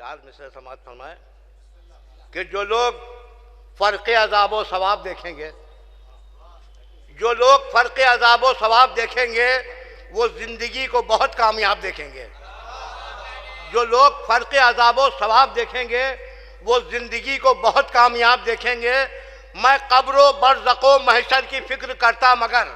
चार मिसरे समाज फरमाए कि जो लोग फ़र्क़ अज़ाब व सवाब देखेंगे, जो लोग फ़र्क़ अज़ाब व सवाब देखेंगे वो ज़िंदगी को बहुत कामयाब देखेंगे। जो लोग फ़र्क़ अज़ाब व सवाब देखेंगे वो ज़िंदगी को बहुत कामयाब देखेंगे। मैं कब्रो बरज़क़ो महशर की फ़िक्र करता मगर,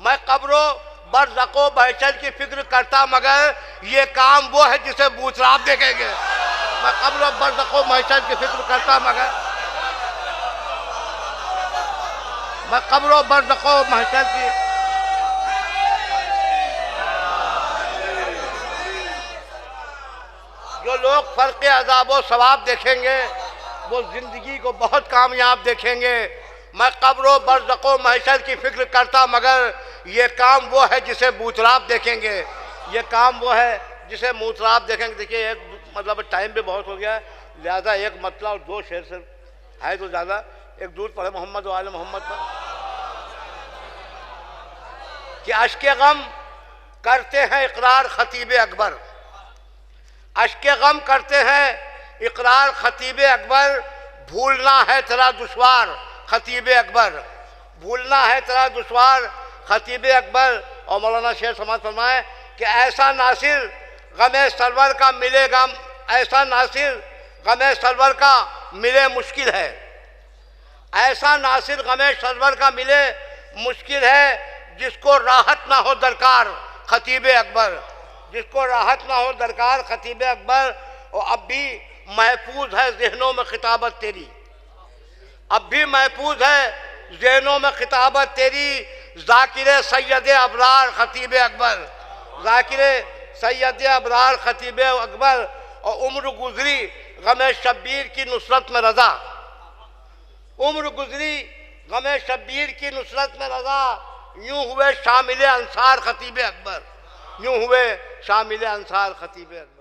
मैं कब्रो बरज़क़ो महशर की फ़िक्र करता मगर ये काम वो है जिसे बूतराब देखेंगे। मैं कब्रो बरज़क़ो महशर की फ़िक्र करता मगर, मैं कब्रो बरज़क़ो महशर की, जो लोग फ़र्क़ अज़ाब व सवाब देखेंगे वो ज़िंदगी को बहुत कामयाब देखेंगे। मैं कब्रो बरज़क़ो महशर की फ़िक्र करता मगर ये काम वो है जिसे बूतराब देखेंगे। ये काम वो है जिसे बूतराब देखेंगे। देखिए एक मतलब टाइम भी बहुत हो गया है, लिहाजा एक मतलब और दो शेर से है तो ज़्यादा, एक दूर पढ़े मोहम्मद व आले मोहम्मद पर कि अश्के गम करते हैं इकरार खतीब अकबर, अश्के गम करते हैं इकरार खतीब अकबर, भूलना है तेरा दुश्वार खतीब अकबर, भूलना है तेरा दुश्वार खतीब अकबर। और मौलाना शेर समाज फरमाए कि ऐसा नासिर गमे सरवर का मिलेगा, ऐसा नासिर गमे सरवर का मिले मुश्किल है, ऐसा नासिर गमे सरवर का मिले मुश्किल है जिसको राहत ना हो दरकार खतीब अकबर, जिसको राहत ना हो दरकार खतीब अकबर। और अब भी महफूज है ज़हनों में खिताबत तेरी, अब भी महफूज है ज़हनों में खिताबत तेरी, ज़ाकिर सैयद अबरार खतीब अकबर, ज़ाकिर सैयद अबरार खतीब अकबर। और उम्र गुजरी गमे शब्बीर की नुसरत में रज़ा, उम्र गुजरी गमे शब्बीर की नुसरत में रज़ा, यूँ हुए शामिल अंसार खतीब अकबर, यूँ हुए शामिल अंसार खतीब अकबर।